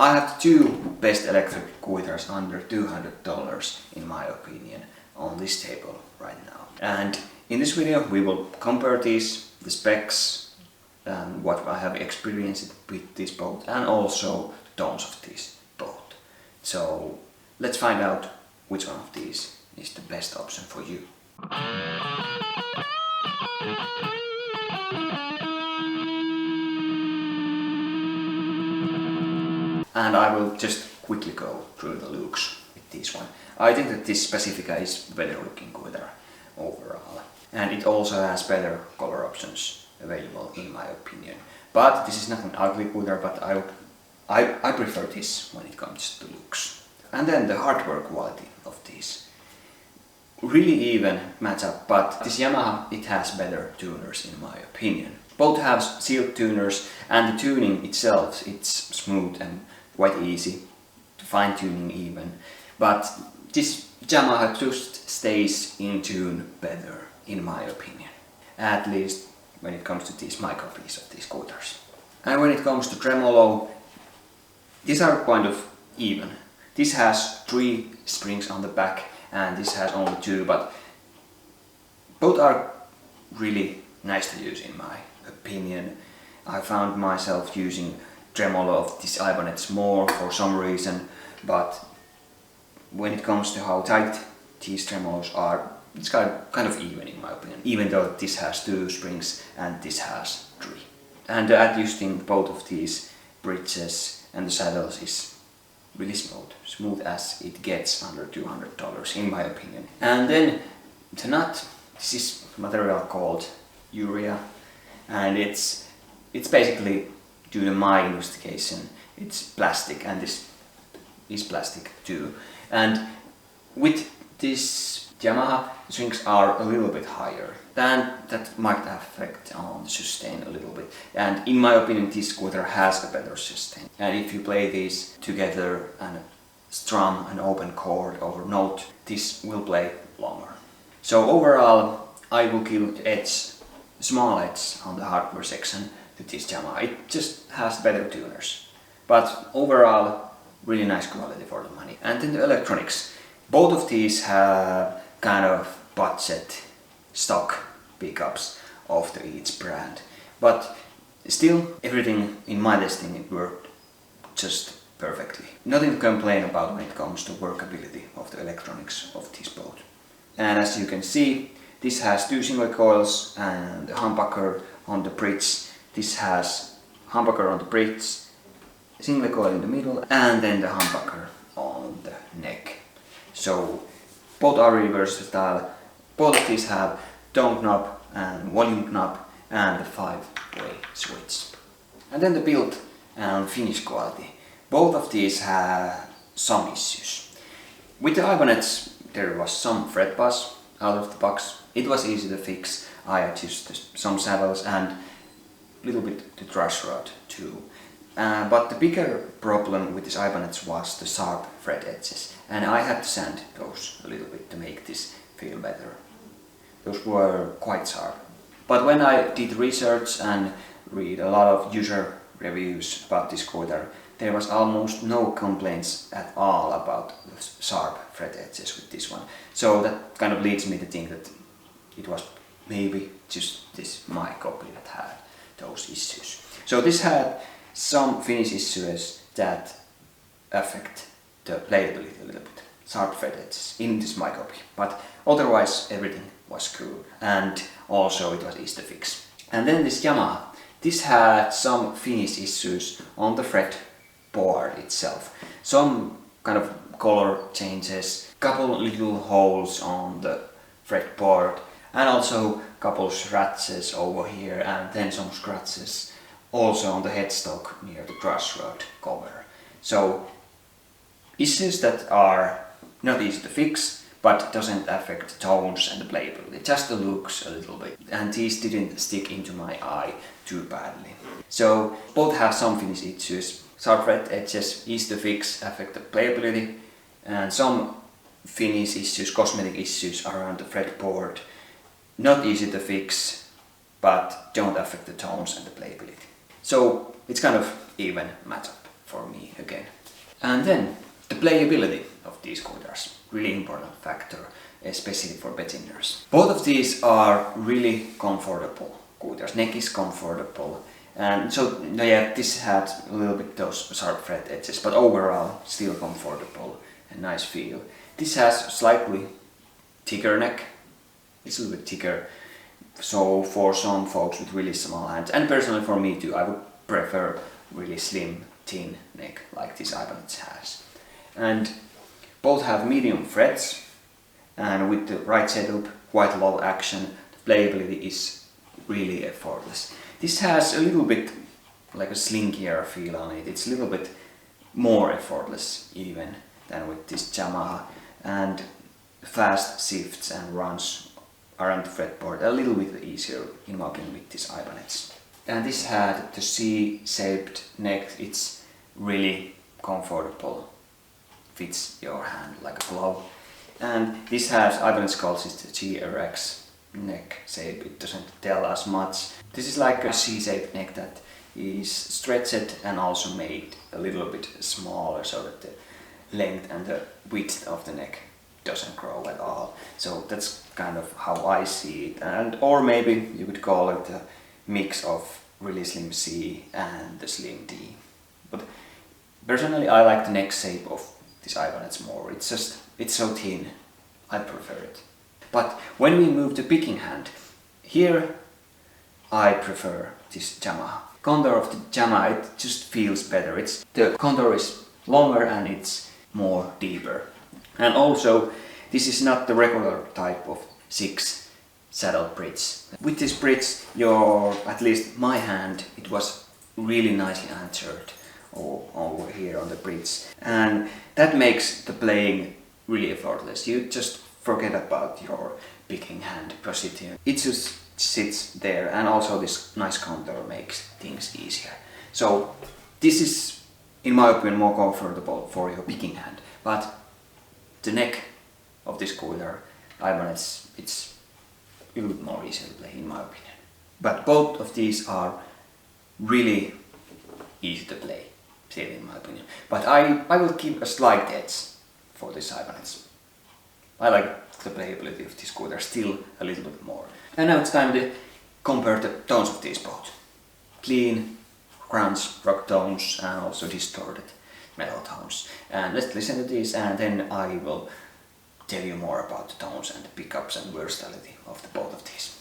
I have the two best electric guitars under $200 in my opinion on this table right now. And in this video we will compare these, the specs, and what I have experienced with this boat, and also tones of this boat. So let's find out which one of these is the best option for you. And I will just quickly go through the looks with this one. I think that this Pacifica is better looking guitar overall. And it also has better color options available in my opinion. But this is not an ugly guitar, but I prefer this when it comes to looks. And then the hardware quality of this. Really even match up, but this Yamaha, it has better tuners in my opinion. Both have sealed tuners, and the tuning itself, it's smooth and quite easy to fine tuning even. But this Yamaha just stays in tune better in my opinion. At least when it comes to these my copies of these guitars. And when it comes to tremolo, these are kind of even. This has 3 strings on the back and this has only 2, but both are really nice to use in my opinion. I found myself using tremolo of this Ibanez more for some reason, but when it comes to how tight these tremolos are, it's kind of even in my opinion, even though this has 2 springs and this has 3. And adjusting both of these bridges and the saddles is really smooth as it gets under $200 in my opinion. And then the nut, this is material called urea, and it's basically, due to my investigation, it's plastic, and this is plastic too. And with this Yamaha, the strings are a little bit higher, and that might affect on the sustain a little bit. And in my opinion, this guitar has a better sustain. And if you play these together and strum an open chord or note, this will play longer. So overall, I will give the edge, small edge on the hardware section to this Yamaha. It just has better tuners. But overall, really nice quality for the money. And then the electronics. Both of these have kind of budget stock pickups of each brand, but still everything in my testing it worked just perfectly. Nothing to complain about when it comes to workability of the electronics of this boat. And as you can see, this has 2 single coils and a humbucker on the bridge. This has humbucker on the bridge, single coil in the middle, and then the humbucker on the neck. So both are really versatile. Both of these have tone knob and volume knob and the 5-way switch. And then the build and finish quality. Both of these have some issues. With the Ibanez there was some fret buzz out of the box. It was easy to fix. I adjusted some saddles and a little bit the truss rod too. But the bigger problem with this Ibanez was the sharp fret edges, and I had to sand those a little bit to make this feel better. Those were quite sharp. But when I did research and read a lot of user reviews about this guitar, there was almost no complaints at all about the sharp fret edges with this one. So that kind of leads me to think that it was maybe just this my copy that had those issues. So this had some finish issues that affect the playability a little bit. Sharp fret edges in this my copy, but otherwise everything was cool, and also it was easy to fix. And then this Yamaha, this had some finish issues on the fret board itself. Some kind of color changes, couple little holes on the fretboard, and also couple scratches over here, and then some scratches also on the headstock near the truss rod cover. So issues that are not easy to fix, but doesn't affect the tones and the playability, just the looks a little bit. And these didn't stick into my eye too badly. So both have some finish issues. Sharp fret edges, easy to fix, affect the playability, and some finish issues, cosmetic issues around the fretboard, not easy to fix, but don't affect the tones and the playability. So it's kind of even matchup for me again. And then the playability of these scooters, really important factor, especially for beginners. Both of these are really comfortable scooters. Neck is comfortable, and so no, yeah, this had a little bit those sharp fret edges, but overall still comfortable and nice feel. This has slightly thicker neck. It's a little bit thicker, so for some folks with really small hands, and personally for me too, I would prefer really slim, thin neck like this Ibanez has. And both have medium frets, and with the right setup, quite low action, the playability is really effortless. This has a little bit like a slinkier feel on it. It's a little bit more effortless even than with this Yamaha, and fast shifts and runs around the fretboard a little bit easier in my opinion with this Ibanez. And this had the C-shaped neck. It's really comfortable, fits your hand like a glove. And this has, Ibanez calls it the GRX neck shape. It doesn't tell us much. This is like a C-shaped neck that is stretched and also made a little bit smaller so that the length and the width of the neck doesn't grow at all. So that's kind of how I see it. And or maybe you could call it a mix of really slim C and the slim D. But personally I like the neck shape of this Ibanez more. It's so thin. I prefer it. But when we move to picking hand, here I prefer this Yamaha. Contour of the Yamaha, it just feels better. The contour is longer and it's more deeper. And also, this is not the regular type of 6 saddle bridge. With this bridge, at least my hand, it was really nicely anchored over here on the bridge. And that makes the playing really effortless. You just forget about your picking hand position. It just sits there, and also this nice contour makes things easier. So this is, in my opinion, more comfortable for your picking hand. But the neck of this scooter, Ibanez, it's a little bit more easy to play in my opinion. But both of these are really easy to play, still in my opinion. But I will keep a slight edge for this Ibanez. I like the playability of this scooter still a little bit more. And now it's time to compare the tones of these both. Clean, grunge, rock tones, and also distorted metal tones. And let's listen to these, and then I will tell you more about the tones and the pickups and versatility of both of these.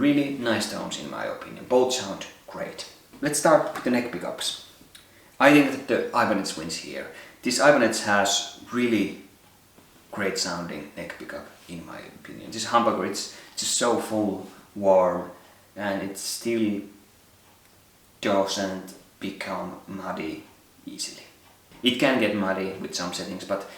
really nice tones in my opinion. Both sound great. Let's start with the neck pickups. I think that the Ibanez wins here. This Ibanez has really great sounding neck pickup in my opinion. This humbucker, it's just so full, warm, and it still doesn't become muddy easily. It can get muddy with some settings, but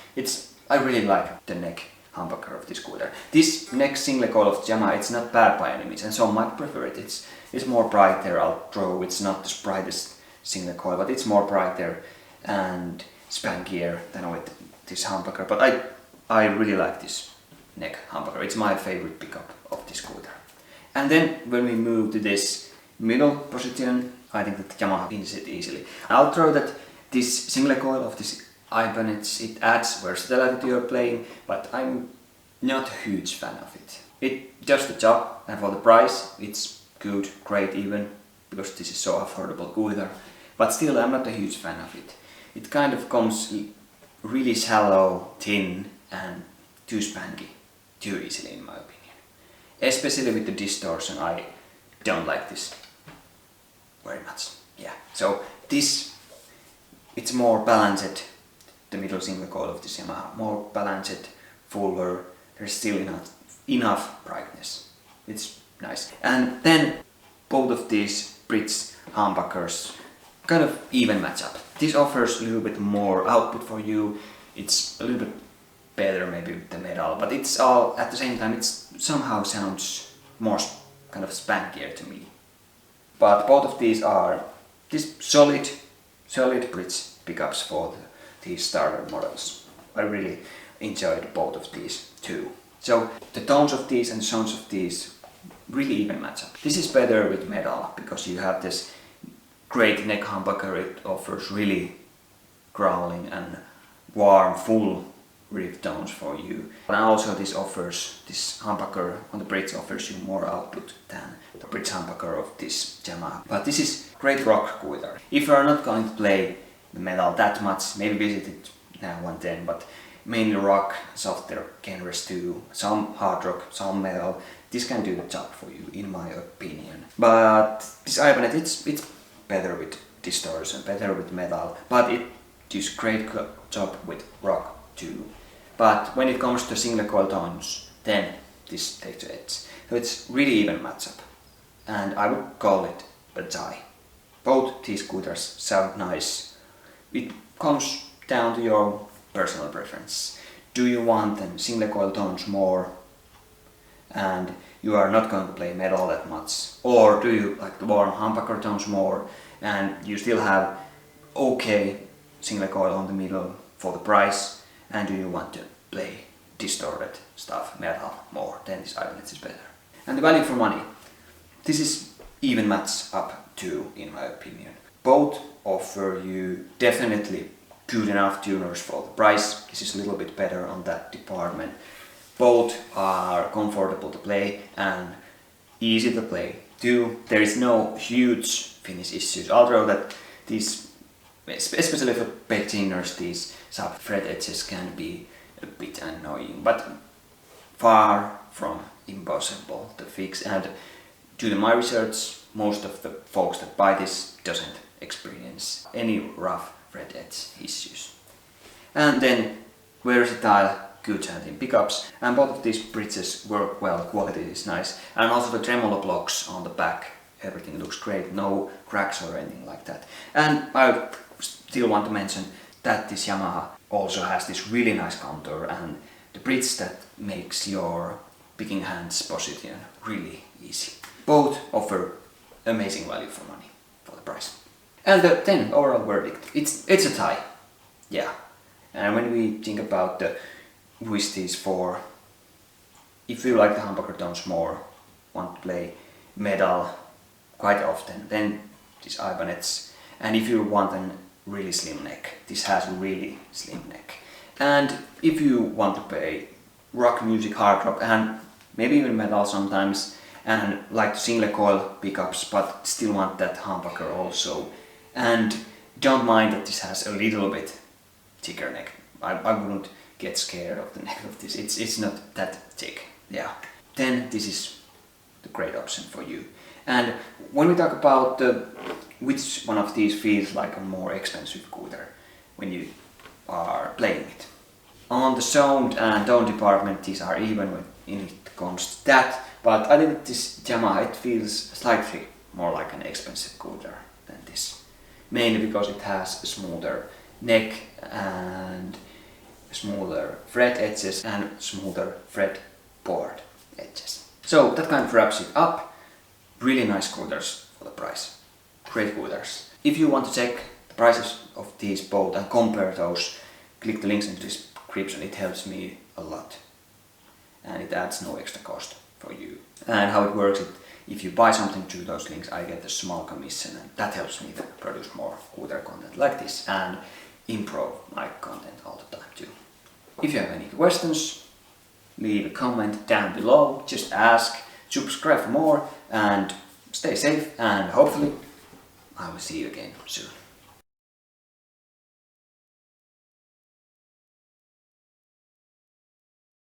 I really like the neck humbucker of this scooter. This neck single coil of Yamaha, it's not bad by any means, and some might prefer it. It's more brighter, I'll draw. It's not the brightest single coil, but it's more brighter and spankier than with this humbucker. But I really like this neck humbucker. It's my favorite pickup of this scooter. And then when we move to this middle position, I think that Yamaha wins it easily. I'll throw that this single coil of this Ibanez, it adds versatility to your playing, but I'm not a huge fan of it. It does the job, and for the price it's good, great even, because this is so affordable scooter. But still, I'm not a huge fan of it. It kind of comes really shallow, thin, and too spanky, too easily in my opinion. Especially with the distortion, I don't like this very much. Yeah, so this, it's more balanced, the middle single coil of this Yamaha, more balanced, fuller, there's still enough brightness. It's nice. And then both of these bridge humbuckers kind of even match up. This offers a little bit more output for you. It's a little bit better maybe with the metal, but it's all at the same time, it somehow sounds more kind of spankier to me. But both of these are solid bridge pickups for these starter models. I really enjoyed both of these too. So the tones of these and the sounds of these really even match up. This is better with metal because you have this great neck humbucker. It offers really growling and warm, full riff tones for you. And also this humbucker on the bridge offers you more output than the bridge humbucker of this Yamaha. But this is great rock scooter. If you are not going to play the metal that much, maybe visit it now and then, but mainly rock, softer genres too, some hard rock, some metal. This can do the job for you, in my opinion. But this Ibanez, it's better with distortion, better with metal, but it does great job with rock too. But when it comes to single coil tones, then this takes the edge. So it's really even matchup, and I would call it a tie. Both these scooters sound nice. It comes down to your personal preference. Do you want them single coil tones more and you are not going to play metal that much? Or do you like the warm humbucker tones more and you still have okay single coil on the middle for the price, and do you want to play distorted stuff, metal more? Then this Ibanez is better. And the value for money, this is even match up too, in my opinion. Both offer you definitely good enough tuners for the price. This is a little bit better on that department. Both are comfortable to play and easy to play too. There is no huge finish issues, although that these, especially for beginners, these sub fret edges can be a bit annoying, but far from impossible to fix. And due to my research, most of the folks that buy this doesn't experience any rough fret edge issues. And then versatile, good sounding pickups, and both of these bridges work well, quality is nice, and also the tremolo blocks on the back, everything looks great, no cracks or anything like that. And I still want to mention that this Yamaha also has this really nice contour and the bridge that makes your picking hands position really easy. Both offer amazing value for money for the price. And the 10 overall verdict, it's a tie. Yeah. And when we think about the Twisties for, if you like the humbucker tones more, want to play metal quite often, then this Ibanez. And if you want a really slim neck, this has a really slim neck. And if you want to play rock music, hard rock, and maybe even metal sometimes, and like single coil pickups, but still want that humbucker also, and don't mind that this has a little bit thicker neck. I wouldn't get scared of the neck of this. It's not that thick. Yeah. Then this is the great option for you. And when we talk about which one of these feels like a more expensive scooter when you are playing it. On the sound and tone department, these are even when it comes to that, but I think this Yamaha, it feels slightly more like an expensive scooter than this. Mainly because it has a smoother neck and smoother fret edges and smoother fretboard edges. So that kind of wraps it up. Really nice scooters for the price. Great scooters. If you want to check the prices of these both and compare those, click the links in the description. It helps me a lot and it adds no extra cost for you. And how it works, if you buy something through those links, I get a small commission, and that helps me to produce more scooter content like this and improve my content all the time too. If you have any questions, leave a comment down below, just ask, subscribe for more, and stay safe, and hopefully I will see you again soon.